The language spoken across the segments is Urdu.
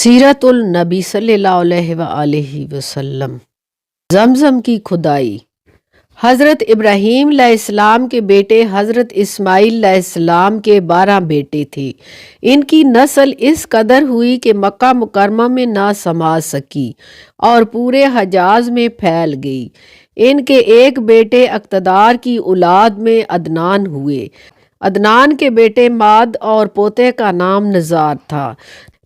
سیرت النبی صلی اللہ علیہ وآلہ وسلم۔ زمزم کی کھدائی۔ حضرت ابراہیم علیہ السلام کے بیٹے حضرت اسماعیل علیہ السلام کے 12 بیٹے تھے۔ ان کی نسل اس قدر ہوئی کہ مکہ مکرمہ میں نہ سما سکی اور پورے حجاز میں پھیل گئی۔ ان کے ایک بیٹے اقتدار کی اولاد میں عدنان ہوئے۔ عدنان کے بیٹے ماد اور پوتے کا نام نزار تھا۔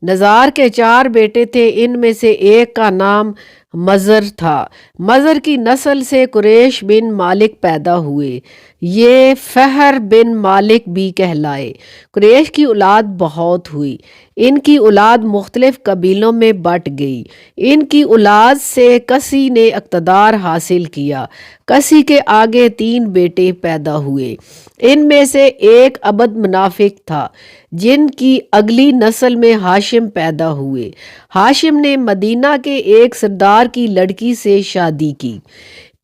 نزار کے 4 بیٹے تھے، ان میں سے ایک کا نام مضر تھا۔ مضر کی نسل سے قریش بن مالک پیدا ہوئے، یہ فہر بن مالک بھی کہلائے۔ قریش کی اولاد بہت ہوئی، ان کی اولاد مختلف قبیلوں میں بٹ گئی۔ ان کی اولاد سے کسی نے اقتدار حاصل کیا۔ کسی کے آگے 3 بیٹے پیدا ہوئے، ان میں سے ایک عبد منافق تھا، جن کی اگلی نسل میں ہاشم پیدا ہوئے۔ ہاشم نے مدینہ کے ایک سردار کی لڑکی سے شادی کی۔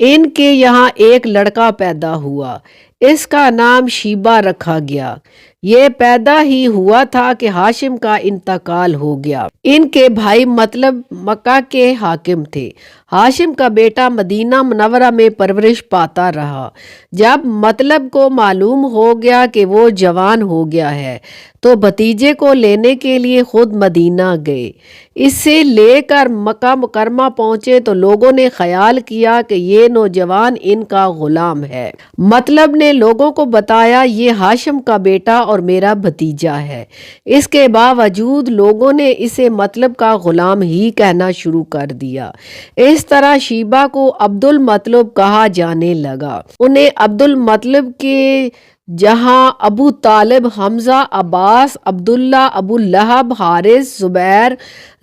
ان کے یہاں ایک لڑکا پیدا ہوا، اس کا نام شیبہ رکھا گیا۔ یہ پیدا ہی ہوا تھا کہ ہاشم کا انتقال ہو گیا۔ ان کے بھائی مطلب مکہ کے حاکم تھے۔ ہاشم کا بیٹا مدینہ منورہ میں پرورش پاتا رہا۔ جب مطلب کو معلوم ہو گیا کہ وہ جوان ہو گیا ہے تو بھتیجے کو لینے کے لیے خود مدینہ گئے۔ اسے لے کر مکہ مکرمہ پہنچے تو لوگوں نے خیال کیا کہ یہ نوجوان ان کا غلام ہے۔ مطلب نے لوگوں کو بتایا، یہ ہاشم کا بیٹا اور میرا بھتیجا ہے۔ اس کے باوجود لوگوں نے اسے مطلب کا غلام ہی کہنا شروع کر دیا۔ اس طرح شیبہ کو عبد المطلب کہا جانے لگا۔ انہیں عبد المطلب کے جہاں ابو طالب، حمزہ، عباس، عبداللہ، ابو لہب، حارث، زبیر،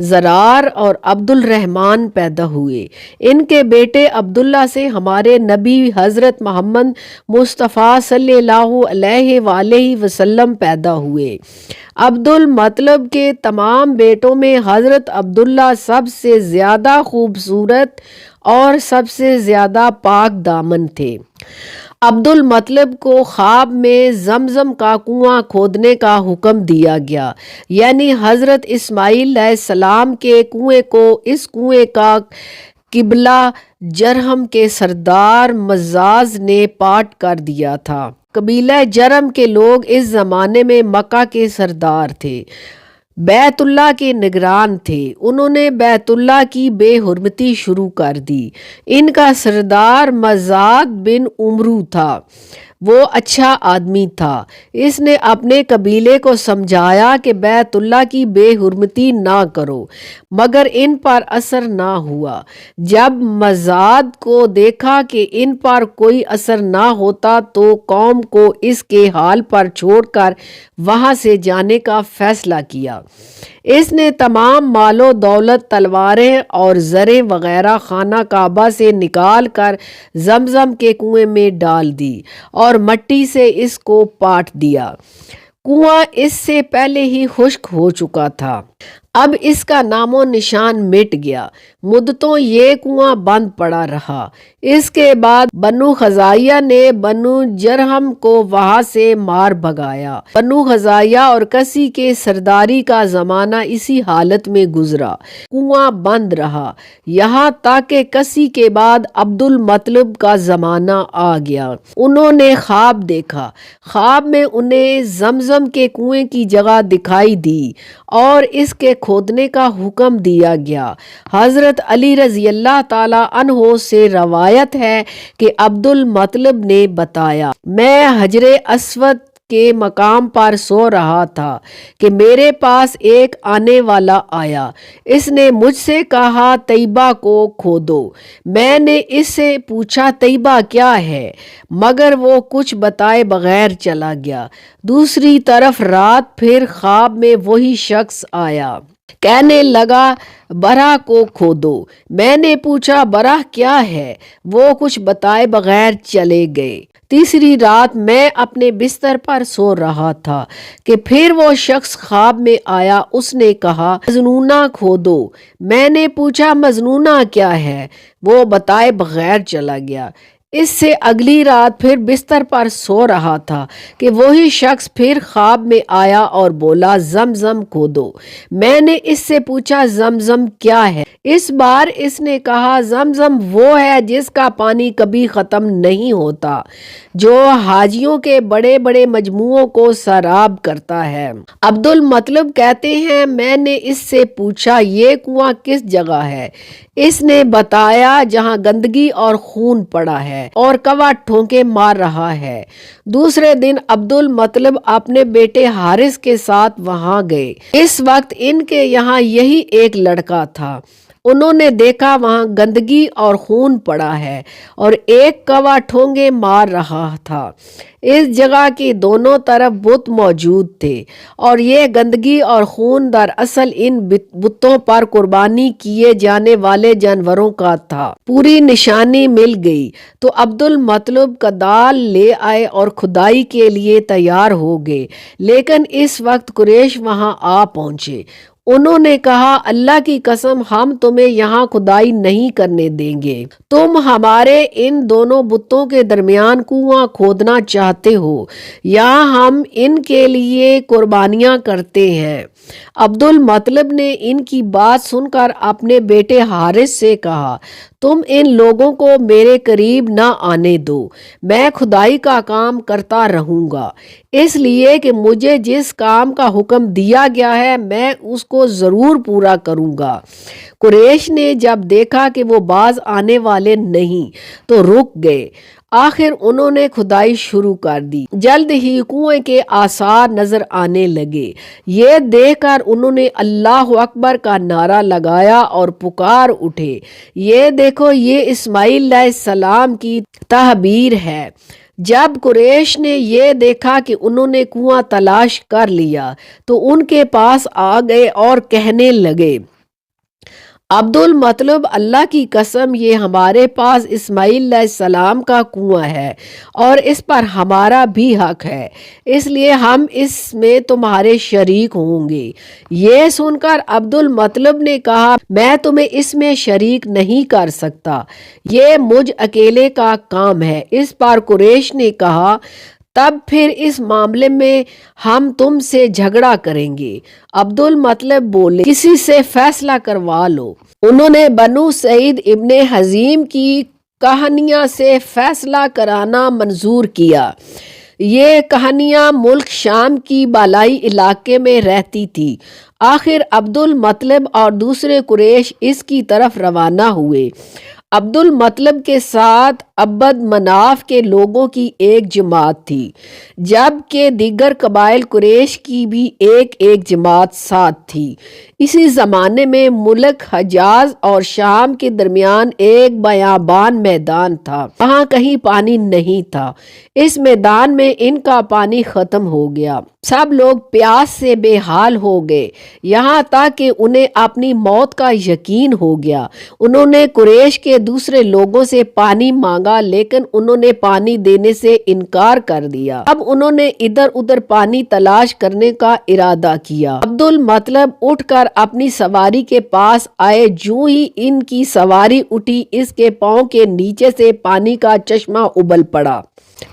زرار اور عبد الرحمن پیدا ہوئے۔ ان کے بیٹے عبداللہ سے ہمارے نبی حضرت محمد مصطفیٰ صلی اللہ علیہ وآلہ وسلم پیدا ہوئے۔ عبد المطلب کے تمام بیٹوں میں حضرت عبداللہ سب سے زیادہ خوبصورت اور سب سے زیادہ پاک دامن تھے۔ عبد المطلب کو خواب میں زمزم کا کنواں کھودنے کا حکم دیا گیا، یعنی حضرت اسماعیل علیہ السلام کے کنویں کو۔ اس کنویں کا قبلہ جرہم کے سردار مزاز نے پاٹ کر دیا تھا۔ قبیلہ جرہم کے لوگ اس زمانے میں مکہ کے سردار تھے، بیت اللہ کے نگران تھے۔ انہوں نے بیت اللہ کی بے حرمتی شروع کر دی۔ ان کا سردار مزاد بن عمرو تھا، وہ اچھا آدمی تھا۔ اس نے اپنے قبیلے کو سمجھایا کہ بیت اللہ کی بے حرمتی نہ کرو، مگر ان پر اثر نہ ہوا۔ جب مزاد کو دیکھا کہ ان پر کوئی اثر نہ ہوتا تو قوم کو اس کے حال پر چھوڑ کر وہاں سے جانے کا فیصلہ کیا۔ اس نے تمام مال و دولت، تلواریں اور زریں وغیرہ خانہ کعبہ سے نکال کر زمزم کے کنویں میں ڈال دی اور مٹی سے اس کو پاٹ دیا۔ کنواں اس سے پہلے ہی خشک ہو چکا تھا، اب اس کا نام و نشان مٹ گیا۔ مدتوں یہ کنواں بند پڑا رہا۔ اس کے بعد بنو خزاعیہ نے بنو جرہم کو وہاں سے مار بھگایا۔ بنو خزاعیہ اور کسی کے سرداری کا زمانہ اسی حالت میں گزرا، کنواں بند رہا، یہاں تک کہ کسی کے بعد عبد المطلب کا زمانہ آ گیا۔ انہوں نے خواب دیکھا۔ خواب میں انہیں زمزم کے کنویں کی جگہ دکھائی دی اور اس کے کھودنے کا حکم دیا گیا۔ حضرت علی رضی اللہ تعالی عنہ سے روایت ہے کہ عبد المطلب نے بتایا، میں حجر اسود کے مقام پر سو رہا تھا کہ میرے پاس ایک آنے والا آیا۔ اس نے مجھ سے کہا طیبہ کو کھودو۔ میں نے اس سے پوچھا طیبہ کیا ہے، مگر وہ کچھ بتائے بغیر چلا گیا۔ دوسری طرف رات پھر خواب میں وہی شخص آیا، کہنے لگا برہ کو کھودو۔ میں نے پوچھا برہ کیا ہے، وہ کچھ بتائے بغیر چلے گئے۔ تیسری رات میں اپنے بستر پر سو رہا تھا کہ پھر وہ شخص خواب میں آیا۔ اس نے کہا مظنونہ کھودو۔ میں نے پوچھا مظنونہ کیا ہے، وہ بتائے بغیر چلا گیا۔ اس سے اگلی رات پھر بستر پر سو رہا تھا کہ وہی شخص پھر خواب میں آیا اور بولا زمزم کھودو۔ میں نے اس سے پوچھا زمزم کیا ہے؟ اس بار اس نے کہا زمزم وہ ہے جس کا پانی کبھی ختم نہیں ہوتا، جو حاجیوں کے بڑے بڑے مجموعوں کو سیراب کرتا ہے۔ عبد المطلب کہتے ہیں میں نے اس سے پوچھا یہ کنواں کس جگہ ہے؟ اس نے بتایا جہاں گندگی اور خون پڑا ہے اور کوا ٹھونکے مار رہا ہے۔ دوسرے دن عبد المطلب اپنے بیٹے حارث کے ساتھ وہاں گئے۔ اس وقت ان کے یہاں یہی ایک لڑکا تھا۔ انہوں نے دیکھا وہاں گندگی اور خون پڑا ہے اور ایک کوا ٹھونگے مار رہا تھا۔ اس جگہ کی دونوں طرف بت موجود تھے اور یہ گندگی اور خون دراصل ان بتوں پر قربانی کیے جانے والے جانوروں کا تھا۔ پوری نشانی مل گئی تو عبد المطلب کدال لے آئے اور کھدائی کے لیے تیار ہو گئے، لیکن اس وقت قریش وہاں آ پہنچے۔ انہوں نے کہا اللہ کی قسم ہم تمہیں یہاں کھدائی نہیں کرنے دیں گے، تم ہمارے ان دونوں بتوں کے درمیان کنواں کھودنا چاہتے ہو یا ہم ان کے لیے قربانیاں کرتے ہیں؟ عبد المطلب نے ان کی بات سن کر اپنے بیٹے حارث سے کہا تم ان لوگوں کو میرے قریب نہ آنے دو، میں کھدائی کا کام کرتا رہوں گا، اس لیے کہ مجھے جس کام کا حکم دیا گیا ہے میں اس کو ضرور پورا کروں گا۔ قریش نے جب دیکھا کہ وہ باز آنے والے نہیں تو رک گئے۔ آخر انہوں نے کھدائی شروع کر دی۔ جلد ہی کنویں کے آثار نظر آنے لگے۔ یہ دیکھ کر انہوں نے اللہ اکبر کا نعرہ لگایا اور پکار اٹھے یہ دیکھو یہ اسماعیل علیہ السلام کی تعبیر ہے۔ جب قریش نے یہ دیکھا کہ انہوں نے کنواں تلاش کر لیا تو ان کے پاس آ گئے اور کہنے لگے عبد المطلب اللہ کی قسم یہ ہمارے پاس اسماعیل علیہ السلام کا کنواں ہے اور اس پر ہمارا بھی حق ہے، اس لیے ہم اس میں تمہارے شریک ہوں گے۔ یہ سن کر عبد المطلب نے کہا میں تمہیں اس میں شریک نہیں کر سکتا، یہ مجھ اکیلے کا کام ہے۔ اس پر قریش نے کہا تب پھر اس معاملے میں ہم تم سے جھگڑا کریں گے۔ عبد المطلب بولے کسی سے فیصلہ کروا لو۔ انہوں نے بنو سعید ابن حزیم کی کہانیاں سے فیصلہ کرانا منظور کیا۔ یہ کہانیاں ملک شام کی بالائی علاقے میں رہتی تھی۔ آخر عبد المطلب اور دوسرے قریش اس کی طرف روانہ ہوئے۔ عبد المطلب کے ساتھ عبد مناف کے لوگوں کی ایک جماعت تھی، جبکہ دیگر قبائل قریش کی بھی ایک جماعت ساتھ تھی۔ اسی زمانے میں ملک حجاز اور شام کے درمیان ایک بیابان میدان تھا، وہاں کہیں پانی نہیں تھا۔ اس میدان میں ان کا پانی ختم ہو گیا، سب لوگ پیاس سے بے حال ہو گئے، یہاں تک کہ انہیں اپنی موت کا یقین ہو گیا۔ انہوں نے قریش کے دوسرے لوگوں سے پانی مانگا لیکن انہوں نے پانی دینے سے انکار کر دیا۔ اب انہوں نے ادھر ادھر پانی تلاش کرنے کا ارادہ کیا۔ عبد المطلب اٹھ کر اپنی سواری کے پاس آئے، جو ہی ان کی سواری اٹھی اس کے پاؤں کے نیچے سے پانی کا چشمہ ابل پڑا۔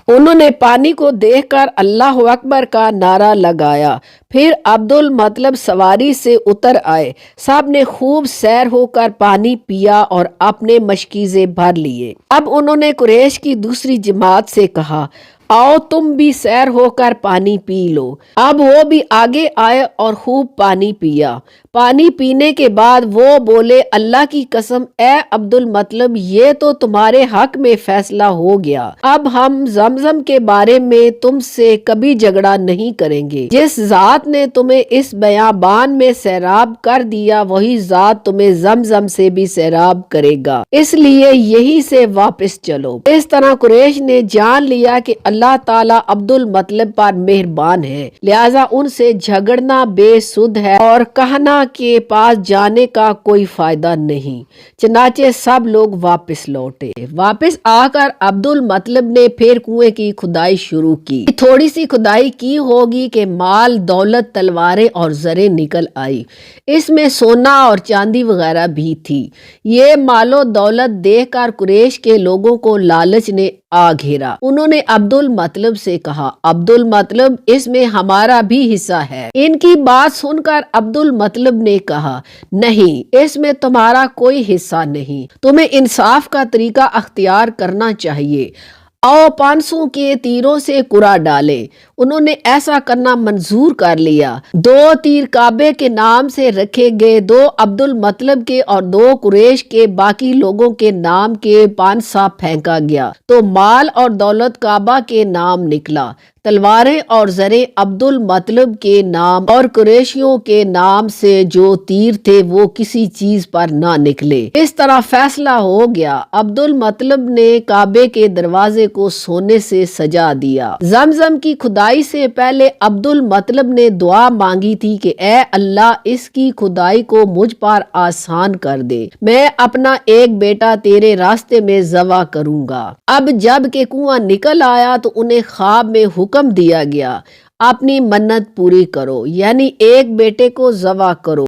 انہوں نے پانی کو دیکھ کر اللہ اکبر کا نعرہ لگایا۔ پھر عبد المطلب سواری سے اتر آئے، سب نے خوب سیر ہو کر پانی پیا اور اپنے مشکیزے بھر لیے۔ اب انہوں نے قریش کی دوسری جماعت سے کہا آؤ تم بھی سیر ہو کر پانی پی لو۔ اب وہ بھی آگے آئے اور خوب پانی پیا۔ پانی پینے کے بعد وہ بولے اللہ کی قسم اے عبد المطلب یہ تو تمہارے حق میں فیصلہ ہو گیا، اب ہم زمزم کے بارے میں تم سے کبھی جھگڑا نہیں کریں گے۔ جس ذات نے تمہیں اس بیابان میں سیراب کر دیا وہی ذات تمہیں زمزم سے بھی سیراب کرے گا، اس لیے یہی سے واپس چلو۔ اس طرح قریش نے جان لیا کہ اللہ اللہ تعالیٰ عبد المطلب پر مہربان ہے، لہٰذا ان سے جھگڑنا بے سود ہے اور کہنا کے پاس جانے کا کوئی فائدہ نہیں۔ چنانچہ سب لوگ واپس لوٹے۔ واپس آ کر عبد المطلب نے پھر کنویں کی کھدائی شروع کی۔ تھوڑی سی کھدائی کی ہوگی کہ مال، دولت، تلواریں اور زریں نکل آئی۔ اس میں سونا اور چاندی وغیرہ بھی تھی۔ یہ مال و دولت دیکھ کر قریش کے لوگوں کو لالچ نے آ گھیرا۔ انہوں نے عبد المطلب سے کہا، عبد المطلب اس میں ہمارا بھی حصہ ہے۔ ان کی بات سن کر عبد المطلب نے کہا، نہیں، اس میں تمہارا کوئی حصہ نہیں، تمہیں انصاف کا طریقہ اختیار کرنا چاہیے۔ آؤ 500 کے تیروں سے کرا ڈالے۔ انہوں نے ایسا کرنا منظور کر لیا۔ 2 تیر کعبے کے نام سے رکھے گئے، 2 عبد المطلب کے اور 2 قریش کے، باقی لوگوں کے نام کے 5 سا پھینکا گیا تو مال اور دولت کعبہ کے نام نکلا، تلواریں اور زریں عبد المطلب کے نام اور قریشیوں کے نام سے جو تیر تھے وہ کسی چیز پر نہ نکلے۔ اس طرح فیصلہ ہو گیا۔ عبد المطلب نے کعبے کے دروازے کو سونے سے سجا دیا۔ زمزم کی کھدائی سے پہلے عبد المطلب نے دعا مانگی تھی کہ اے اللہ، اس کی کھدائی کو مجھ پر آسان کر دے، میں اپنا ایک بیٹا تیرے راستے میں ذبح کروں گا۔ اب جب کہ کنواں نکل آیا تو انہیں خواب میں حکم دیا گیا، اپنی منت پوری کرو، یعنی ایک بیٹے کو ذبح کرو۔